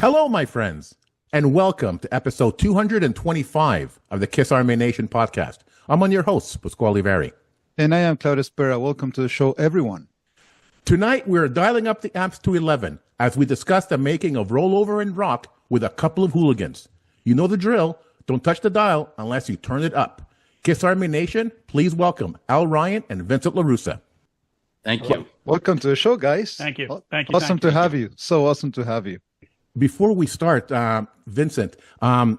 Hello, my friends, and welcome to episode 225 of the Kiss Army Nation podcast. I'm on your host, Pasq and Claudio. And I am Claudio Spera. Welcome to the show, everyone. Tonight, we're dialing up the amps to 11 as we discuss the making of Rollover and Rock with a couple of hooligans. You know the drill. Don't touch the dial unless you turn it up. Kiss Army Nation, please welcome Al Ryan and Vincent LaRussa. Thank you. Welcome to the show, guys. Thank you. Thank you. Awesome to have you. So awesome to have you. Before we start, Vincent, I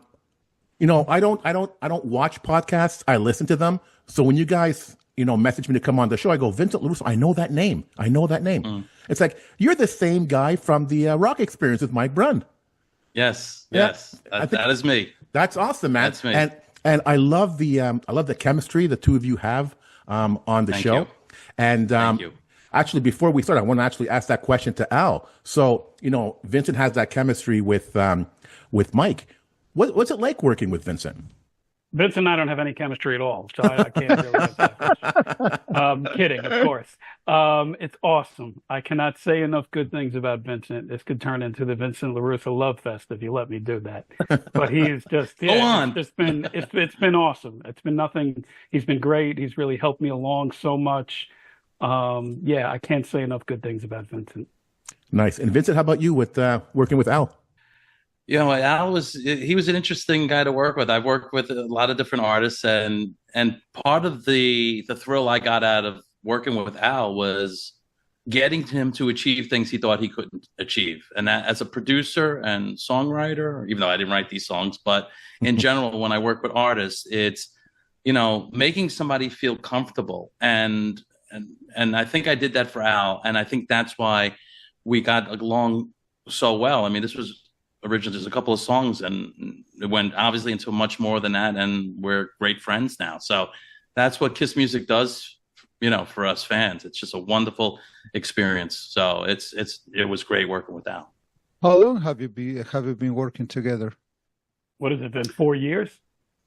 don't watch podcasts. I listen to them. So when you guys, message me to come on the show, I go, Vincent LaRusso, I know that name. It's like, you're the same guy from the Rock Experience with Mike Brunn. Yes. That is me. That's awesome, man. That's me. And I love the chemistry the two of you have on the Thank show. You. And Thank you. Actually, before we start, I want to actually ask that question to Al. So, Vincent has that chemistry with Mike. What's it like working with Vincent? Vincent and I don't have any chemistry at all, so I can't really answer that question. Kidding, of course. It's awesome. I cannot say enough good things about Vincent. This could turn into the Vincent LaRusso Love Fest if you let me do that. But he's just Go on. It's been awesome. It's been nothing. He's been great. He's really helped me along so much. I can't say enough good things about Vincent. Nice. And Vincent, how about you with working with Al? Al was an interesting guy to work with. I've worked with a lot of different artists, and part of the thrill I got out of working with Al was getting him to achieve things he thought he couldn't achieve. And that, as a producer and songwriter, even though I didn't write these songs, but in general, when I work with artists, it's making somebody feel comfortable. And I think I did that for Al, and I think that's why we got along so well. I mean, this was originally just a couple of songs, and it went obviously into much more than that, and we're great friends now. So that's what Kiss music does, for us fans. It's just a wonderful experience. So it was great working with Al. How long have you been working together? What has it been, 4 years?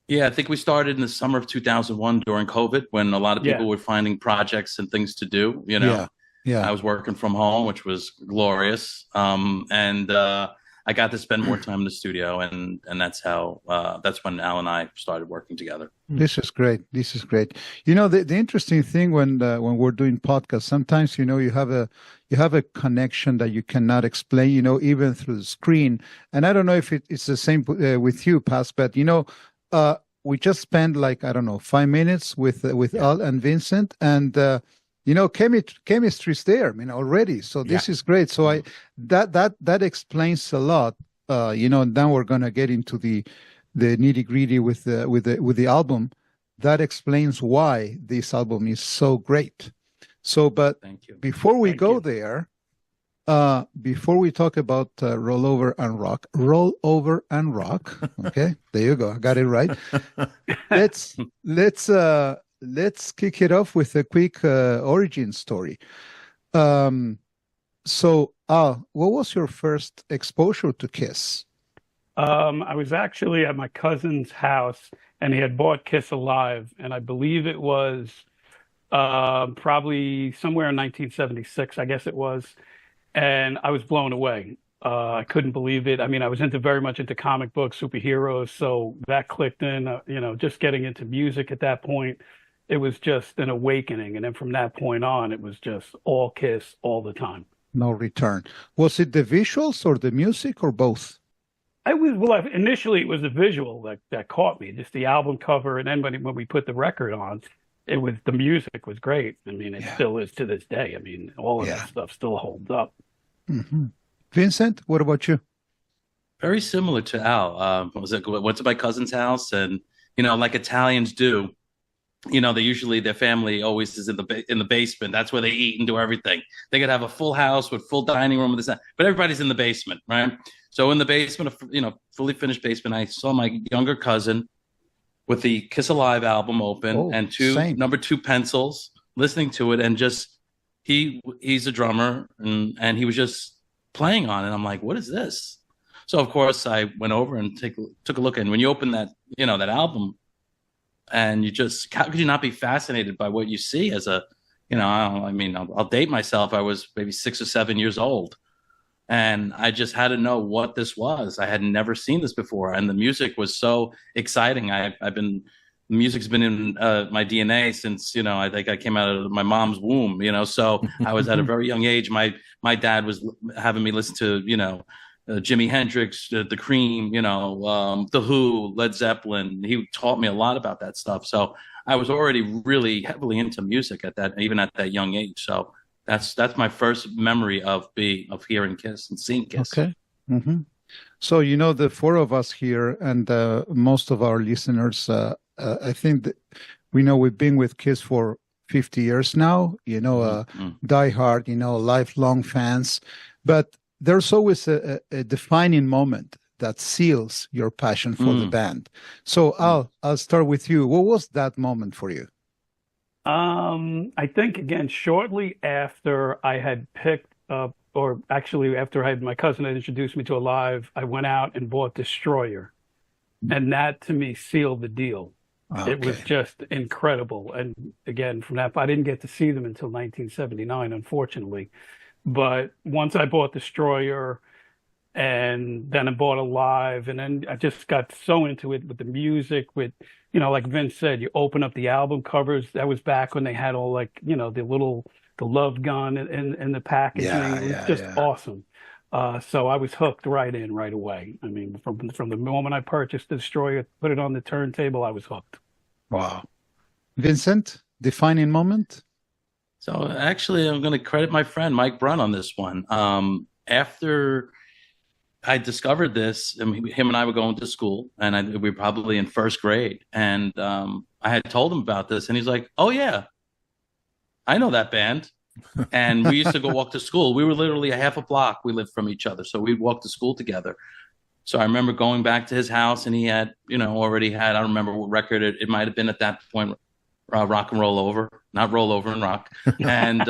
Yeah, I think we started in the summer of 2001 during COVID, when a lot of people were finding projects and things to do. Yeah. I was working from home, which was glorious. I got to spend more time in the studio, and that's when Al and I started working together. This is great. The interesting thing when we're doing podcasts, sometimes you have a connection that you cannot explain, even through the screen. And I don't know if it's the same with you, Pasq, but we just spent 5 minutes with Al and Vincent, and chemistry's there, already. So this is great. So that explains a lot. Now we're gonna get into the nitty gritty with the album. That explains why this album is so great. So, but Thank you. before we go there, before we talk about Rollover and Rock, okay, there you go, I got it right. Let's kick it off with a quick origin story. So, Al, what was your first exposure to Kiss? I was actually at my cousin's house, and he had bought Kiss Alive, and I believe it was probably somewhere in 1976, I guess it was. And I was blown away. I couldn't believe it. I mean, I was very much into comic books, superheroes, so that clicked in. Just getting into music at that point, it was just an awakening. And then from that point on, it was just all Kiss all the time. No return. Was it the visuals or the music or both? Initially it was the visual that caught me, just the album cover, and then when we put the record on, the music was great. I mean, it still is to this day. I mean, all of that stuff still holds up. Mm-hmm. Vincent, what about you? Very similar to Al. Went to my cousin's house, and like Italians do, their family always is in the basement. That's where they eat and do everything. They could have a full house with full dining room with this, but everybody's in the basement, right? So in the basement, fully finished basement, I saw my younger cousin with the Kiss Alive album open and number 2 pencils, listening to it, and just he's a drummer, and he was just playing on it. I'm like, what is this? So of course I went over and took a look, and when you open that that album, and how could you not be fascinated by what you see as a I'll date myself. I was maybe 6 or 7 years old, and I just had to know what this was. I had never seen this before, and the music was so exciting. Music's been in my DNA since, I think I came out of my mom's womb, so I was at a very young age. My dad was having me listen to, Jimi Hendrix, the Cream, the Who, Led Zeppelin. He taught me a lot about that stuff. So I was already really heavily into music even at that young age. So that's my first memory of hearing Kiss and seeing Kiss. Okay. Mm-hmm. So, the four of us here and most of our listeners, I think that we've been with Kiss for 50 years now, diehard, lifelong fans. But there's always a defining moment that seals your passion for the band. So I'll start with you. What was that moment for you? I think, again, shortly after I had picked up, or actually after my cousin had introduced me to Alive, I went out and bought Destroyer. And that, to me, sealed the deal. Okay. It was just incredible. And again, from that, I didn't get to see them until 1979, unfortunately. But once I bought Destroyer, and then I bought Alive, and then I just got so into it with the music, with, like Vince said, you open up the album covers. That was back when they had all the love gun and the packaging. It was just awesome. So I was hooked right away. I mean, from the moment I purchased the Destroyer, put it on the turntable, I was hooked. Wow. Vincent, defining moment? So actually, I'm going to credit my friend Mike Brunn on this one. After I discovered this, him and I were going to school, and we were probably in first grade. And I had told him about this, and he's like, "Oh yeah, I know that band." And we used to go walk to school. We were literally a half a block. We lived from each other, so we'd walk to school together. So I remember going back to his house, and he had, already had, I don't remember what record it might have been at that point, Rock and Roll Over, not Roll Over and Rock. And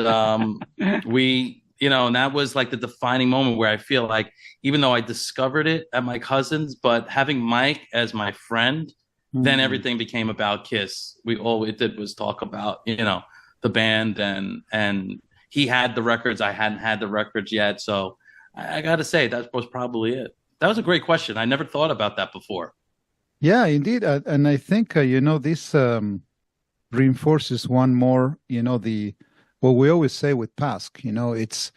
we, and that was like the defining moment where I feel like, even though I discovered it at my cousin's, but having Mike as my friend, then everything became about Kiss. All it did was talk about, the band, and he had the records. I hadn't had the records yet. So I got to say, that was probably it. That was a great question. I never thought about that before. Yeah, indeed. And I think, this reinforces one more, what we always say with Pasq,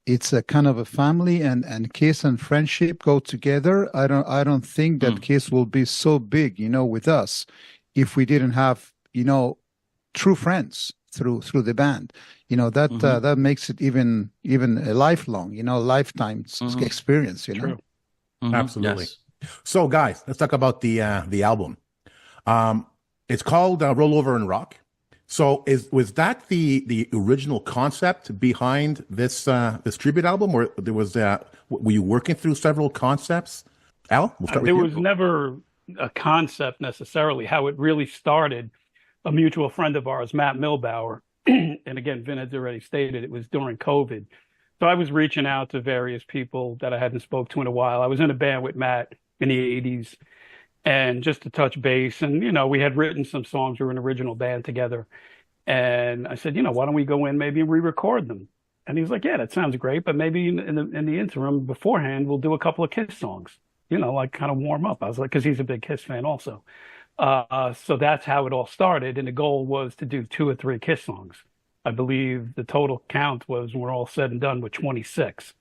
it's a kind of a family, and Kiss and friendship go together. I don't think that Kiss will be so big, with us if we didn't have, true friends through the band. That makes it even a lifelong, lifetime experience, True. Absolutely. Yes. So guys, let's talk about the album. It's called Roll Over and Rock. So was that the original concept behind this tribute album, or were you working through several concepts? Al, we'll start with you. There was never a concept necessarily. How it really started, a mutual friend of ours, Matt Milbauer, and again, Vin has already stated, it was during COVID. So I was reaching out to various people that I hadn't spoke to in a while. I was in a band with Matt in the 80s, and just to touch base. And, we had written some songs. We were an original band together. And I said, why don't we go in maybe and re-record them? And he was like, yeah, that sounds great. But maybe in the interim beforehand, we'll do a couple of Kiss songs, like kind of warm up. I was like, because he's a big Kiss fan also. So that's how it all started. And the goal was to do 2 or 3 Kiss songs. I believe the total count was, when we're all said and done, with 26.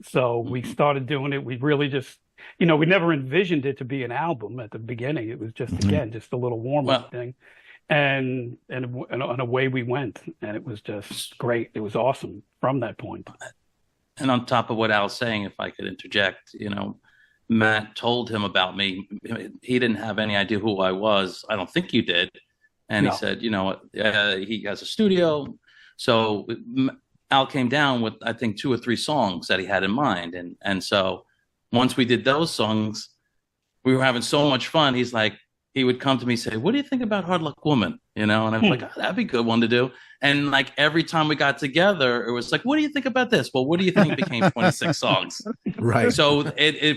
So we started doing it. We really just, we never envisioned it to be an album at the beginning. It was just, again, just a little warm-up thing. And away we went. And it was just great. It was awesome from that point. And on top of what Al's saying, if I could interject, Matt told him about me. He didn't have any idea who I was. I don't think you did. And he said, he has a studio. So Al came down with, I think, 2 or 3 songs that he had in mind. And so once we did those songs, we were having so much fun. He would come to me and say, what do you think about Hard Luck Woman? And I was like, that'd be a good one to do. And like every time we got together, it was like, what do you think about this? Well, what do you think became 26 songs? Right. So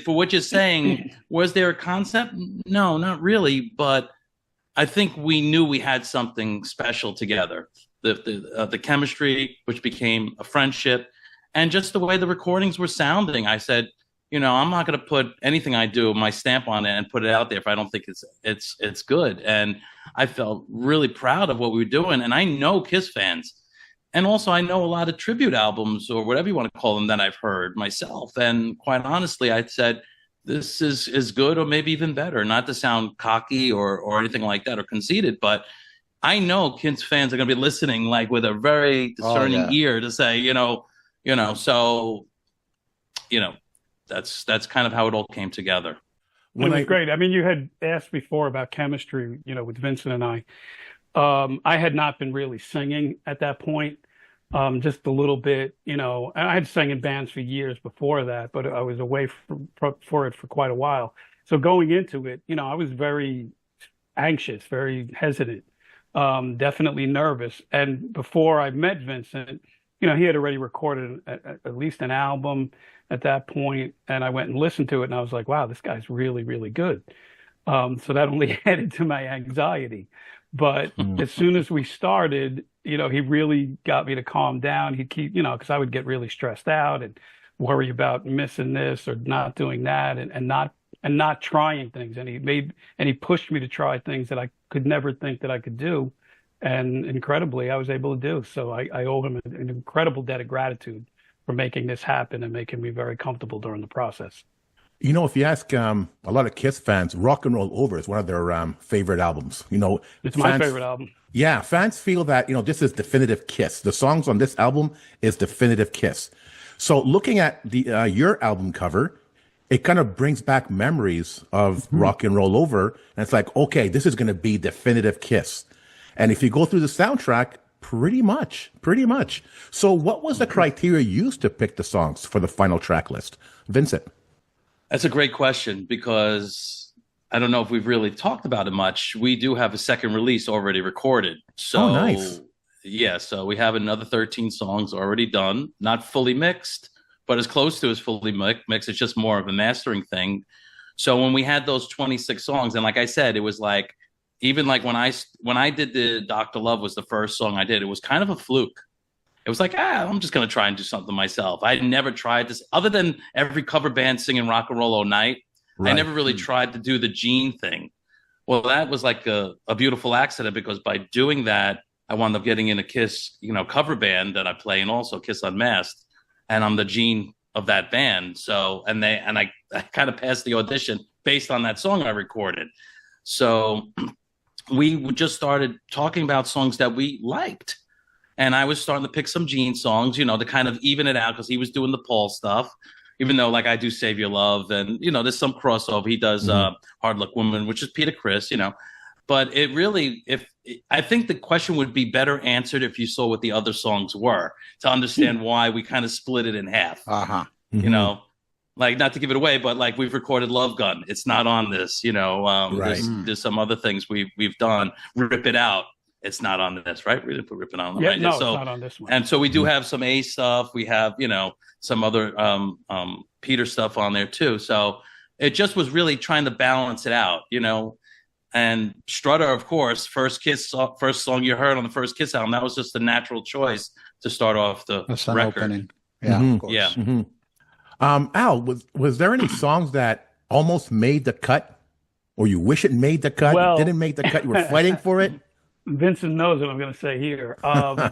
for what you're saying, was there a concept? No, not really. But I think we knew we had something special together. The chemistry, which became a friendship, and just the way the recordings were sounding. I said, I'm not going to put anything I do, my stamp on it, and put it out there if I don't think it's good. And I felt really proud of what we were doing. And I know Kiss fans, and also I know a lot of tribute albums or whatever you want to call them that I've heard myself. And quite honestly, I said, this is good, or maybe even better. Not to sound cocky or anything like that or conceited, but I know Kiss fans are going to be listening like with a very discerning ear to say, so that's kind of how it all came together. It was great. I mean, you had asked before about chemistry, with Vincent and I. I had not been really singing at that point, just a little bit, and I had sang in bands for years before that, but I was away for it for quite a while. So going into it, I was very anxious, very hesitant, definitely nervous. And before I met Vincent, he had already recorded at least an album at that point, and I went and listened to it, and I was like, wow, this guy's really, really good. So that only added to my anxiety. But as soon as we started, he really got me to calm down. He'd keep, because I would get really stressed out and worry about missing this or not doing that and not trying things. And he pushed me to try things that I could never think that I could do. And incredibly, I was able to do. So I owe him an incredible debt of gratitude for making this happen and making me very comfortable during the process. If you ask a lot of Kiss fans, Rock and Roll Over is one of their favorite albums. It's my favorite album. Yeah, fans feel that, this is definitive Kiss. The songs on this album is definitive Kiss. So looking at the your album cover, it kind of brings back memories of Rock and Roll Over. And it's like, okay, this is going to be definitive Kiss. And if you go through the soundtrack, pretty much. So what was the criteria used to pick the songs for the final track list? Vincent? That's a great question, because I don't know if we've really talked about it much. We do have a second release already recorded. So, nice. Yeah, so we have another 13 songs already done, not fully mixed, but as close to as fully mixed. It's just more of a mastering thing. So when we had those 26 songs, and like I said, it was like, even like when I did the Dr. Love was the first song I did, it was kind of a fluke. It was like, I'm just going to try and do something myself. I never tried this, other than every cover band singing Rock and Roll All Night. Right. I never really tried to do the Gene thing. Well, that was like a beautiful accident, because by doing that, I wound up getting in a Kiss, cover band that I play, and also Kiss Unmasked, and I'm the Gene of that band. So, and I kind of passed the audition based on that song I recorded. So we just started talking about songs that we liked. And I was starting to pick some Gene songs, to kind of even it out, because he was doing the Paul stuff, even though like I do Save Your Love, and, there's some crossover. He does Hard Luck Woman, which is Peter Criss, But it really, I think the question would be better answered if you saw what the other songs were, to understand why we kind of split it in half. Like, not to give it away, but like we've recorded Love Gun. It's not on this, right. There's some other things we've done. Rip It Out. It's not on this, right? We didn't put Rip It Out on. Yeah, right? No, it's not on this one. And so we do have some A stuff. We have, some other Peter stuff on there too. So it just was really trying to balance it out, And Strutter, of course, first song you heard on the first Kiss album, that was just a natural choice to start off the record. Opening. Yeah, of course. Yeah. Al, was there any songs that almost made the cut, or you wish it made the cut, didn't make the cut, you were fighting for it? Vincent knows what I'm going to say here.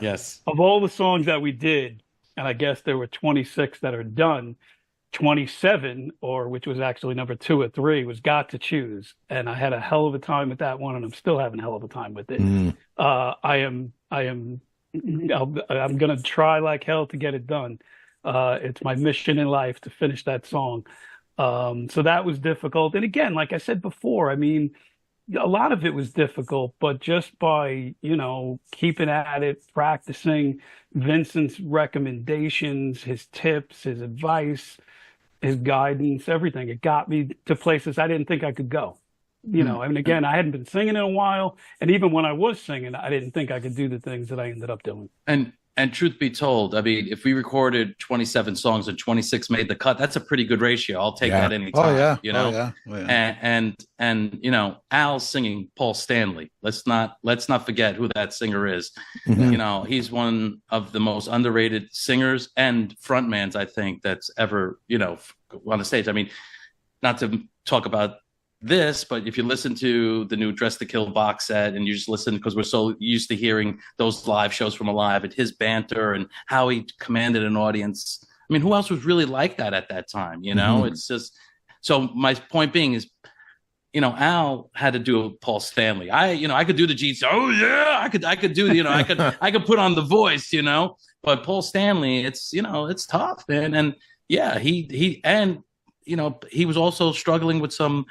Yes. Of all the songs that we did, and I guess there were 26 that are done, 27, which was actually number 2 or 3, was Got to Choose. And I had a hell of a time with that one, and I'm still having a hell of a time with it. I'm going to try like hell to get it done. It's my mission in life to finish that song. So that was difficult. And again, like I said before, I mean, a lot of it was difficult, but just by, keeping at it, practicing Vincent's recommendations, his tips, his advice, his guidance, everything, it got me to places I didn't think I could go. Again, I hadn't been singing in a while. And even when I was singing, I didn't think I could do the things that I ended up doing. And And truth be told, I mean, if we recorded 27 songs and 26 made the cut, that's a pretty good ratio. I'll take that any time. Oh yeah. You know, Oh yeah. Oh, yeah. And you know, Al's singing Paul Stanley. Let's not forget who that singer is. Mhm. You know, he's one of the most underrated singers and frontmans I think that's ever, you know, on the stage. I mean, not to talk about this, but if you listen to the new Dress to Kill box set and you just listen, because we're so used to hearing those live shows from Alive and his banter and how he commanded an audience. I mean, who else was really like that at that time? You know, it's just, so my point being is, you know, Al had to do a Paul Stanley. I could do the Gene. Oh yeah, I could do, you know, I could put on the voice, you know, but Paul Stanley, it's, you know, it's tough, man. And yeah, and you know, he was also struggling with some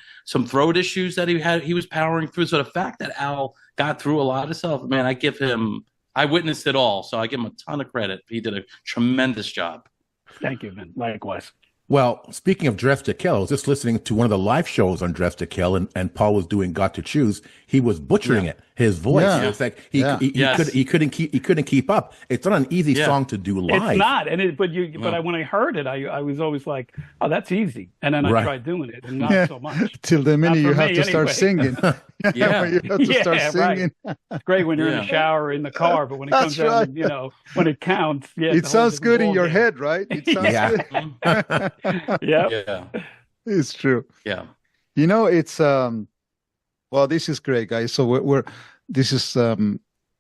throat issues that he was powering through. So the fact that Al got through a lot of stuff, man, I witnessed it all. So I give him a ton of credit. He did a tremendous job. Thank you, man. Likewise. Well, speaking of Dress to Kill, I was just listening to one of the live shows on Dress to Kill, and Paul was doing Got to Choose. He was butchering it. His voice, it was like he couldn't keep up. It's not an easy song to do live. It's not, but when I heard it, I was always like, oh, that's easy, and then I tried doing it, and not so much. Till the minute you have to start singing. You have to start singing. Right. It's great when you're in the shower or in the car, but when it comes down, you know, when it counts, it sounds good in your head, right? It sounds good. Yeah, it's true. Yeah, you know, it's well, this is great, guys. So this is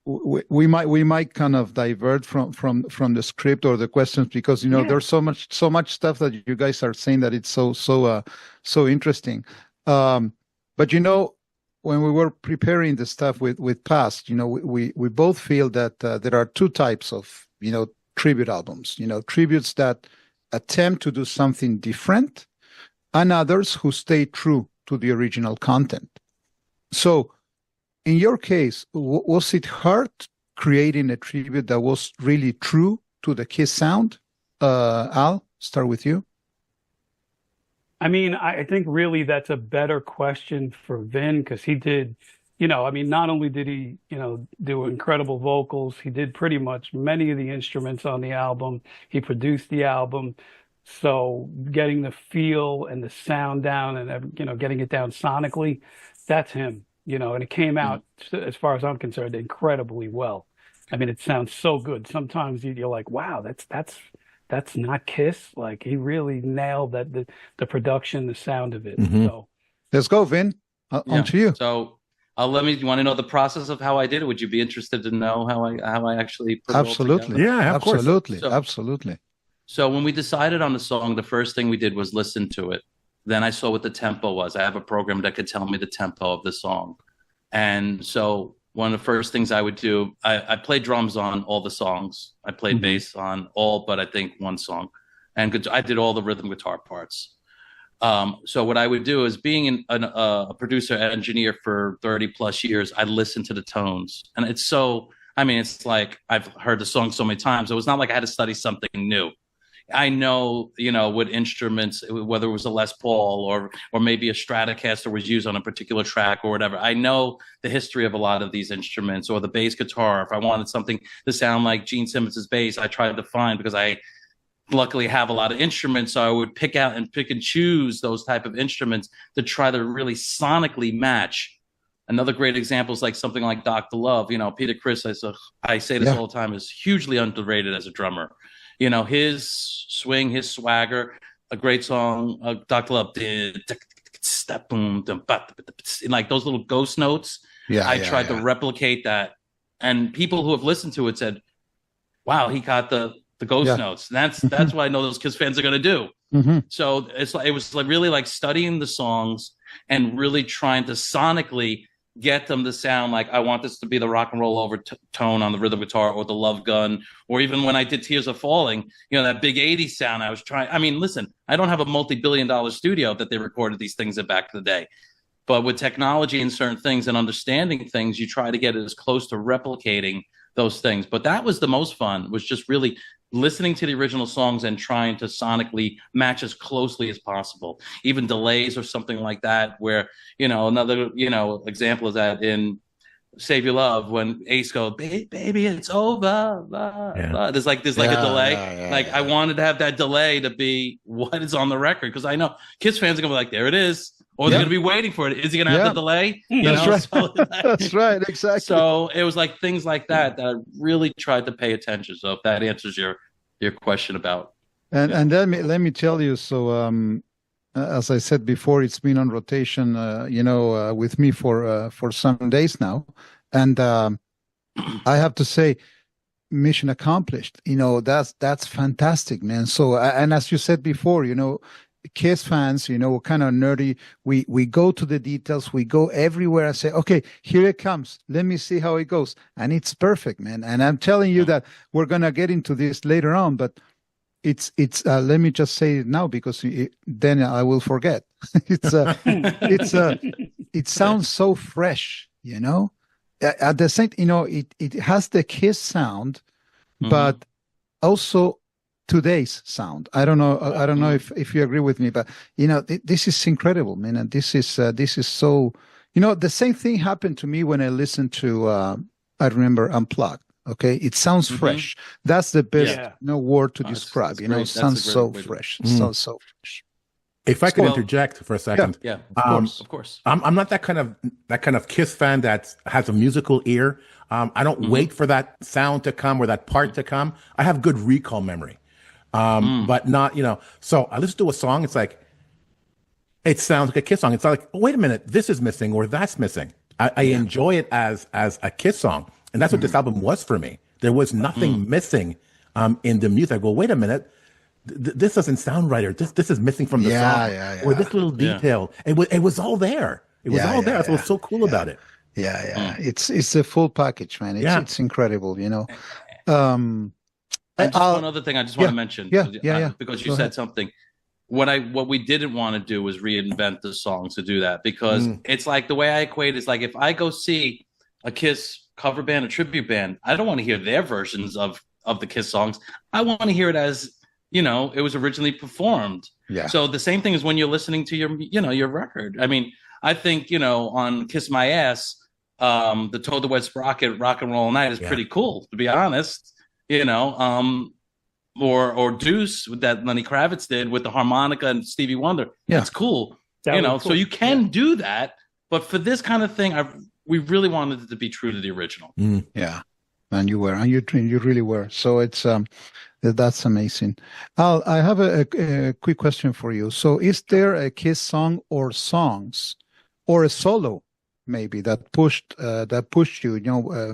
we might kind of divert from the script or the questions, because you know there's so much stuff that you guys are saying that it's so interesting. But you know, when we were preparing the stuff with Pasq, you know, we both feel that there are two types of, you know, tribute albums. You know, tributes that attempt to do something different, and others who stay true to the original content. So in your case, was it hard creating a tribute that was really true to the Kiss sound? Al, start with you. I mean, I think really that's a better question for Vin, because he did, you know, I mean, not only did he, you know, do incredible vocals, he did pretty much many of the instruments on the album. He produced the album. So getting the feel and the sound down and, you know, getting it down sonically, that's him, you know, and it came out, as far as I'm concerned, incredibly well. I mean, it sounds so good. Sometimes you're like, wow, that's not Kiss. Like, he really nailed that, the production, the sound of it. So let's go, Vin. On to you. So you want to know the process of how I did it? Would you be interested to know how I actually put Absolutely. it all together? Yeah, of course. Absolutely. So when we decided on the song, the first thing we did was listen to it. Then I saw what the tempo was. I have a program that could tell me the tempo of the song. And so one of the first things I would do, I played drums on all the songs. I played bass on all but I think one song. And I did all the rhythm guitar parts. So what I would do is, being a producer engineer for 30 plus years, I listened to the tones. And it's like I've heard the song so many times. It was not like I had to study something new. I know, you know, what instruments, whether it was a Les Paul or maybe a Stratocaster was used on a particular track or whatever. I know the history of a lot of these instruments, or the bass guitar. If I wanted something to sound like Gene Simmons's bass, I tried to find, because I luckily have a lot of instruments. So I would pick and choose those type of instruments to try to really sonically match. Another great example is like something like Dr. Love. You know, Peter Criss, I say this all the time, is hugely underrated as a drummer. You know, his swing, his swagger, a great song, Dr. Love did, like those little ghost notes. I tried to replicate that. And people who have listened to it said, wow, he got the ghost notes. That's what I know those Kiss fans are going to do. So it was like really like studying the songs and really trying to sonically get them to sound like, I want this to be the rock and roll overtone on the rhythm guitar, or the Love Gun, or even when I did Tears Are Falling, you know, that big 80s sound I was trying. I mean, listen, I don't have a multi-billion-dollar studio that they recorded these things in back in the day. But with technology and certain things and understanding things, you try to get it as close to replicating those things. But that was the most fun, was just really listening to the original songs and trying to sonically match as closely as possible. Even delays or something like that, where, you know, another, you know, example is that in Save Your Love when Ace goes, baby, it's over. Blah, Yeah. blah. There's like a delay. I yeah. wanted to have that delay to be what is on the record, because I know Kiss fans are gonna be like, there it is, or they're Yeah. gonna be waiting for it. Is he gonna have the delay? That's right. So, That's right. Exactly. so it was like things like that I really tried to pay attention. So if that answers your question about. And let me tell you. So as I said before, it's been on rotation, with me for some days now, and I have to say, mission accomplished. That's fantastic, man. So and as you said before, Kiss fans, kind of nerdy. We go to the details. We go everywhere and say, okay, here it comes. Let me see how it goes, and it's perfect, man. And I'm telling you that we're gonna get into this later on, but it's let me just say it now because then I will forget. It sounds so fresh, At the same, it has the Kiss sound, but also today's sound. I don't know if you agree with me, but this is incredible, man, and this is so. The same thing happened to me when I listened to I remember Unplugged. Okay, it sounds fresh. That's the best word to describe. It sounds so fresh. It sounds so fresh. If I could interject for a second, yeah, of course. I'm not that kind of Kiss fan that has a musical ear. I don't wait for that sound to come or that part to come. I have good recall memory, but not So I listen to a song. It's like it sounds like a Kiss song. It's like, oh, wait a minute, this is missing or that's missing. I enjoy it as a Kiss song, and that's what this album was for me. There was nothing missing in the music. I go, wait a minute. This doesn't sound right, or this is missing from the song, or this little detail. It was all there. It was all there. That's what's so cool about it. It's a full package, man. It's incredible, And just one other thing I just want to mention, because you said something. What we didn't want to do was reinvent the songs to do that, because it's like the way I equate is like if I go see a Kiss cover band, a tribute band, I don't want to hear their versions of the Kiss songs. I want to hear it as it was originally performed. Yeah. So the same thing is when you're listening to your record. I mean, I think, on Kiss My Ass, the Toad the Wet Sprocket Rock and Roll Night is pretty cool, to be honest. Or Deuce that Lenny Kravitz did with the harmonica and Stevie Wonder. Yeah. That's cool. Cool. So you can do that, but for this kind of thing, we really wanted it to be true to the original. Yeah. And you were, and you really were. So it's that's amazing. Al, I have a quick question for you. So, is there a Kiss song or songs, or a solo maybe that pushed you,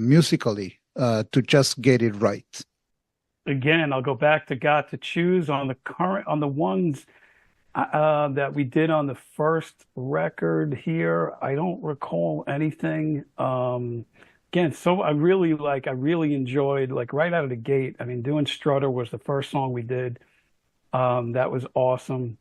musically, to just get it right? Again, I'll go back to "Got to Choose" on the ones that we did on the first record here. I don't recall anything. Again, so I really enjoyed, like, right out of the gate. I mean, doing Strutter was the first song we did. That was awesome.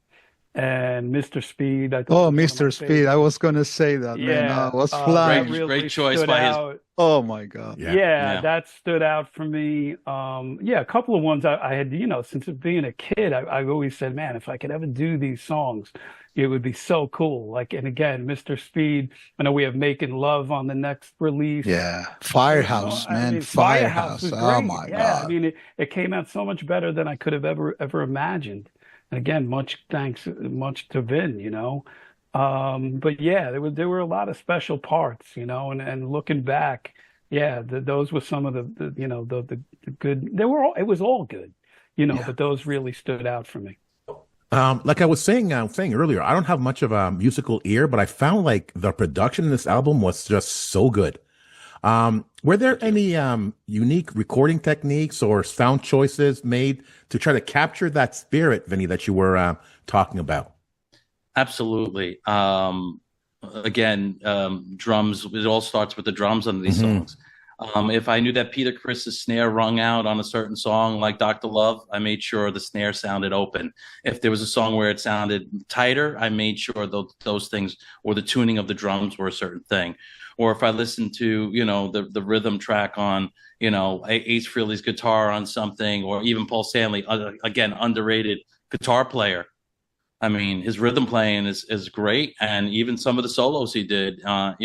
And Mr. Speed. Mr. Speed. I was going to say that, man. I was flying. Great choice by his. Oh, my God. Yeah, that stood out for me. A couple of ones I had, since being a kid, I've always said, man, if I could ever do these songs, it would be so cool. Like, and again, Mr. Speed, I know we have Making Love on the next release. Yeah. Firehouse, man. Firehouse. Oh, my God. I mean, it came out so much better than I could have ever imagined. And again, much to Vin, but yeah, there were a lot of special parts, and looking back, those were some of the good. It was all good, but those really stood out for me. Like I was saying earlier, I don't have much of a musical ear, but I found like the production in this album was just so good. Were there any unique recording techniques or sound choices made to try to capture that spirit, Vinny, that you were talking about? Absolutely. Again, drums, it all starts with the drums on these songs. If I knew that Peter Criss's snare rung out on a certain song like Dr. Love, I made sure the snare sounded open. If there was a song where it sounded tighter, I made sure those things, or the tuning of the drums, were a certain thing. Or if I listened to, the rhythm track on, Ace Frehley's guitar on something, or even Paul Stanley, again, underrated guitar player. I mean, his rhythm playing is great. And even some of the solos he did, on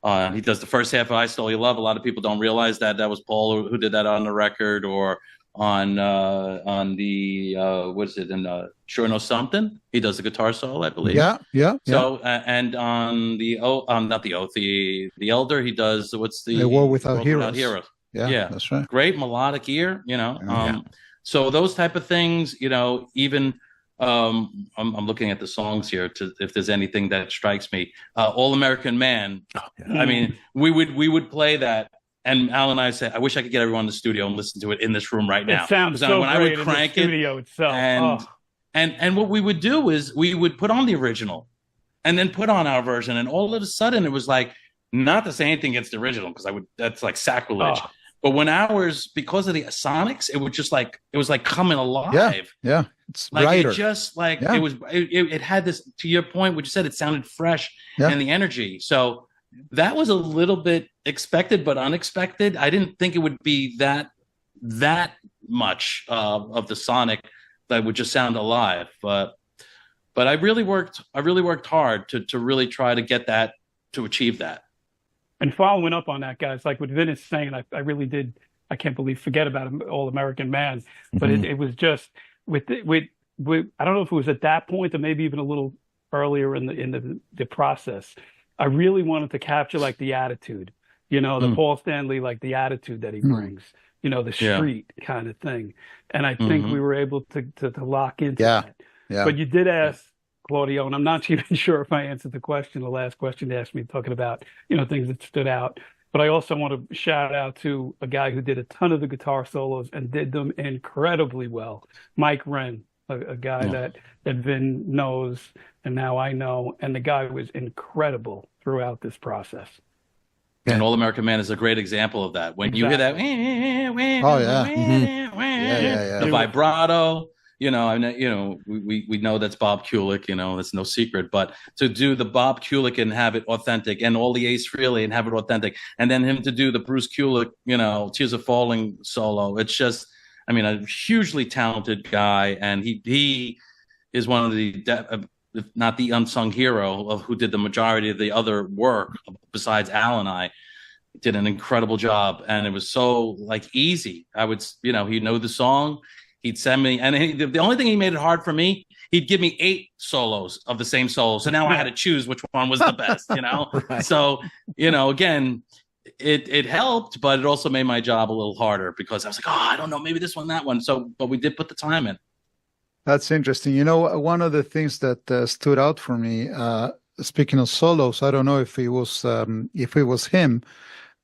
He does the first half of I Stole Your Love. A lot of people don't realize that was Paul who did that on the record, or on the what is it, in Sure Know Something. He does the guitar solo, I believe. Yeah. So and on the not the Oath, the Elder, he does what's the A War Without Heroes. Heroes. Yeah, that's right. Great melodic ear, So those type of things, even I'm looking at the songs here to if there's anything that strikes me. All American Man. Oh, yeah. I mean, we would play that, and Al and I said, I wish I could get everyone in the studio and listen to it in this room right now. It sounds so when great I would crank in the studio itself. And what we would do is we would put on the original and then put on our version, and all of a sudden it was like, not to say anything against the original, because that's like sacrilege. But when ours, because of the sonics, it was like coming alive. Yeah. It's like brighter. It just like it had this, to your point, what you said, it sounded fresh and the energy. So that was a little bit expected, but unexpected. I didn't think it would be that much of the sonic that would just sound alive. But I really worked hard to really try to get that, to achieve that. And following up on that, guys, like what Vin is saying, I really did. I can't forget about All American Man, but it was just with I don't know if it was at that point or maybe even a little earlier in the process. I really wanted to capture like the attitude, the Paul Stanley, like the attitude that he brings, the street kind of thing. And I think we were able to lock into that. Yeah. But you did ask, Claudio, and I'm not even sure if I answered the last question they asked me, talking about, things that stood out. But I also want to shout out to a guy who did a ton of the guitar solos and did them incredibly well. Mike Wren, a guy that Vin knows and now I know, and the guy was incredible throughout this process. And All American Man is a great example of that. When you hear that, the vibrato, we know that's Bob Kulick, that's no secret, but to do the Bob Kulick and have it authentic, and all the Ace Frehley and have it authentic, and then him to do the Bruce Kulick, Tears Are Falling solo. It's just, a hugely talented guy. And he is one of the, if not the unsung hero of who did the majority of the other work besides Al and I. Did an incredible job. And it was so easy. I would, he'd know the song. He'd send me, and the only thing he made it hard for me, he'd give me 8 solos of the same solo. So now I had to choose which one was the best, Right. So, again, it helped, but it also made my job a little harder, because I was like, I don't know, maybe this one, that one. So, but we did put the time in. That's interesting. One of the things that stood out for me, speaking of solos, I don't know if it was him,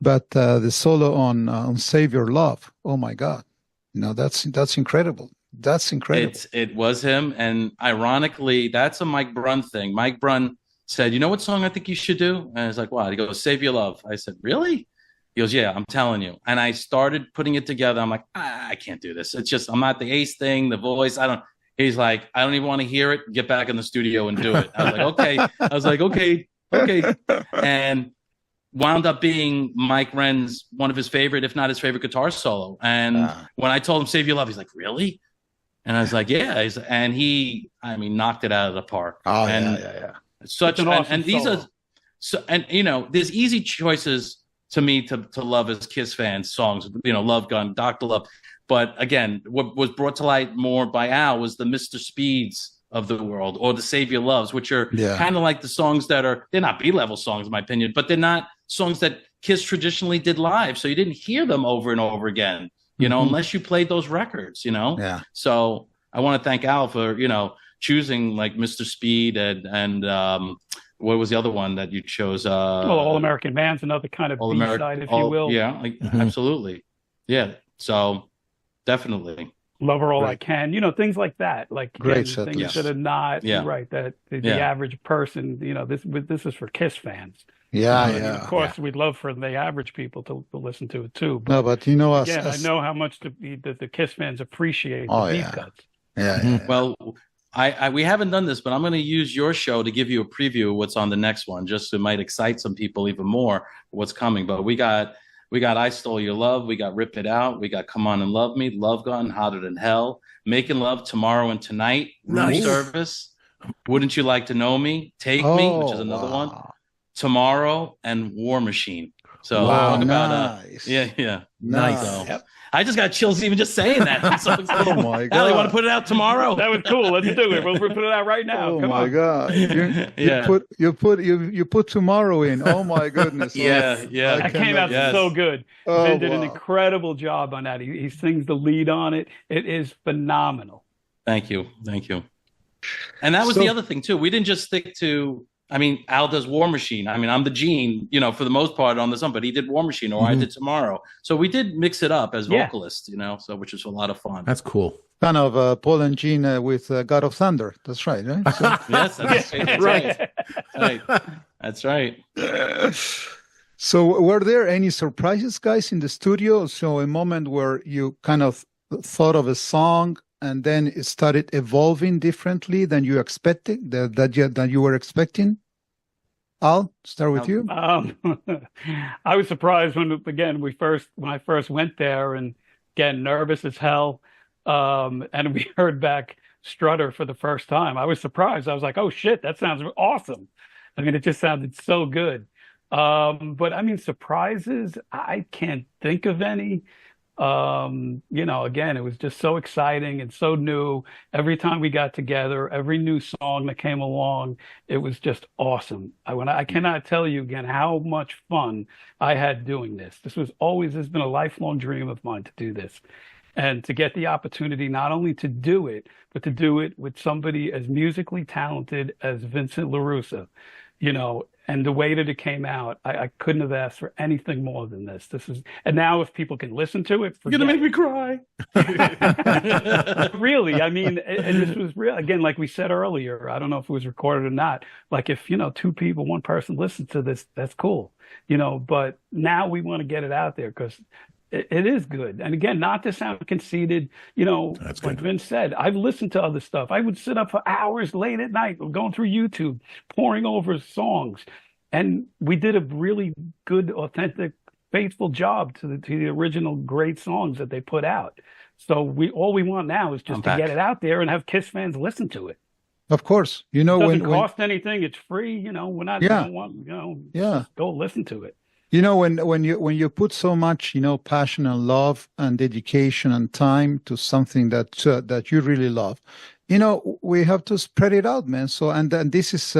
but the solo on Save Your Love. Oh my God. That's incredible. That's incredible. It was him. And ironically, that's a Mike Brun thing. Mike Brun said, you know what song I think you should do? And I was like, what? He goes, Save Your Love. I said, really? He goes, yeah, I'm telling you. And I started putting it together. I'm like, I can't do this. It's just, I'm not the Ace thing, the voice. He's like, I don't even want to hear it. Get back in the studio and do it. I was like, okay. And wound up being Mike Wren's, one of his favorite, if not his favorite, guitar solo. And when I told him Save Your Love, he's like, really? And I was like, yeah. And he, knocked it out of the park. Oh, and yeah. Such an awesome and these solo. are so, and there's easy choices to me to love as Kiss fans songs, Love Gun, Dr. Love. But again, what was brought to light more by Al was the Mr. Speeds of the world, or the Save Your Loves, which are kind of like the songs they're not B-level songs in my opinion, but they're not songs that Kiss traditionally did live. So you didn't hear them over and over again, unless you played those records, Yeah. So I want to thank Al for, choosing like Mr. Speed and what was the other one that you chose? All American Man's another kind of B-side, if you will. Yeah, absolutely. Yeah. So definitely. Love Her All I Can, things like that, like great things that are not right. That the average person, this is for Kiss fans. Of course, we'd love for the average people to listen to it too. But, no, but I know how much the Kiss fans appreciate the deep cuts. Yeah. Well, we haven't done this, but I'm going to use your show to give you a preview of what's on the next one, just so it might excite some people even more what's coming. But we got I Stole Your Love, we got Rip It Out, we got Come On and Love Me, Love Gun, Hotter Than Hell, Making Love Tomorrow and Tonight, Room Service, Wouldn't You Like to Know Me, Take Me, which is another one, Tomorrow, and War Machine. So Wow. talk about Nice. yeah. Nice. So Yep. I just got chills even just saying that. I'm so excited. Oh my Al, you want God. to put it out tomorrow? That was cool. Let's do it. We'll put it out right now. Oh Come my on. God. Yeah. You put tomorrow in. Oh my goodness. Yeah, yeah. I That came out Yes. so good. Oh, Vin did an wow. incredible job on that. He sings the lead on it. It is phenomenal. Thank you. And that was So- the other thing too. We didn't just stick to. I mean, Al does War Machine. I mean, I'm the Gene, for the most part on the song, but he did War Machine, or I did Tomorrow. So we did mix it up as Yeah. vocalists, so which was a lot of fun. That's cool. Kind of Paul and Gene with God of Thunder. That's right, right? So- Yes, that's right. That's right. So were there any surprises, guys, in the studio? So a moment where you kind of thought of a song and then it started evolving differently than you expected, that you were expecting? Al, start with you. I was surprised when I first went there, and again, nervous as hell. And we heard back Strutter for the first time. I was surprised. I was like, oh shit, that sounds awesome. I mean, it just sounded so good. But I mean, surprises, I can't think of any. Again, it was just so exciting and so new. Every time we got together, every new song that came along, it was just awesome. I cannot tell you again how much fun I had doing this. This has been a lifelong dream of mine to do this. And to get the opportunity not only to do it, but to do it with somebody as musically talented as Vincent LaRussa, and the way that it came out, I couldn't have asked for anything more than this. And now if people can listen to it, You're gonna make me cry. Really, I mean, and this was real. Again, like we said earlier, I don't know if it was recorded or not. Like if, one person listens to this, that's cool, but now we want to get it out there because it is good. And again, not to sound conceited, That's like good. Vince said, I've listened to other stuff. I would sit up for hours late at night going through YouTube, poring over songs. And we did a really good, authentic, faithful job to the original great songs that they put out. So all we want now is just to get it out there and have Kiss fans listen to it. Of course. It doesn't cost anything. It's free. We're not, just go listen to it. When you put so much, passion and love and dedication and time to something that you really love, we have to spread it out, man. So, and this is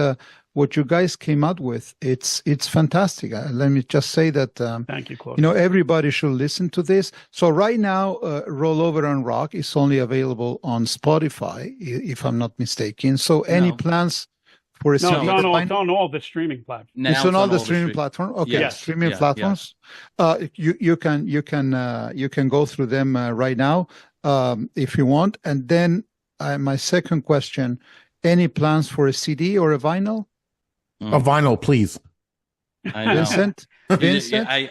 what you guys came out with. It's fantastic. Let me just say that. Thank you, Claudio. Everybody should listen to this. So right now, Roll Over and Rock is only available on Spotify, if I'm not mistaken. So any plans? For a No, CD? it's on all the streaming platforms. Now It's on all the streaming platforms. Okay, Yes. streaming Yeah, platforms. You can go through them right now if you want. And then my second question: any plans for a CD or a vinyl? A vinyl, please. I know. Vincent, Vincent.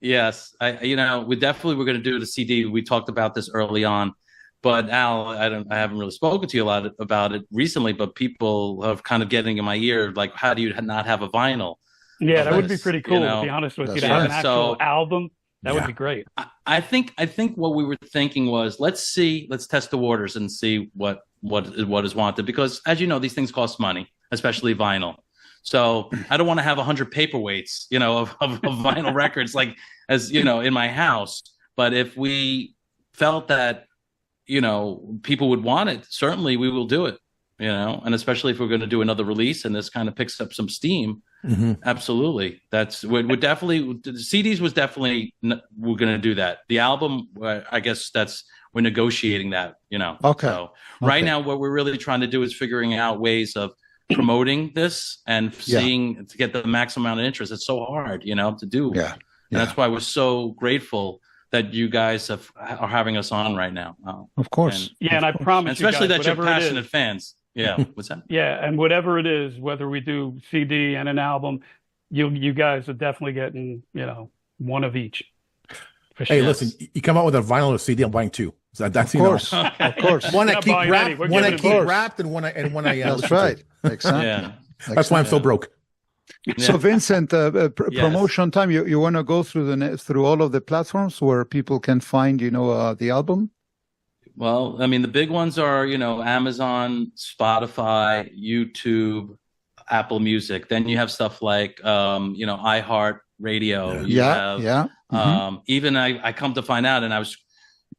Yes, we definitely were going to do the CD. We talked about this early on. But Al, I haven't really spoken to you a lot about it recently, but people have kind of getting in my ear, like, how do you not have a vinyl? Yeah, that would be pretty cool, to be honest with you, to have an actual album. That would be great. I think what we were thinking was, let's test the waters and see what is wanted, because as you know, these things cost money, especially vinyl. So I don't want to have 100 paperweights, of vinyl records, like, as in my house. But if we felt that people would want it, certainly we will do it, and especially if we're going to do another release and this kind of picks up some steam. Absolutely. We're definitely, the CDs was definitely, we're going to do that. The album, I guess we're negotiating that, Okay. So right now, what we're really trying to do is figuring out ways of promoting this and seeing to get the maximum amount of interest. It's so hard, to do. Yeah. And that's why we're so grateful that you guys are having us on right now. Of course. And I promise especially you guys, that you're passionate fans. Yeah. What's that? Yeah. And whatever it is, whether we do CD and an album, you guys are definitely getting, one of each. Hey, listen, you come out with a vinyl or CD, I'm buying two. So that's, of course. One I keep wrapped and one I That's right. Exactly. Yeah. That's why I'm so broke. So Vincent, promotion time. You want to go through all of the platforms where people can find the album? Well, I mean, the big ones are Amazon, Spotify, YouTube, Apple Music. Then you have stuff like, iHeart Radio. Even I come to find out, and I was,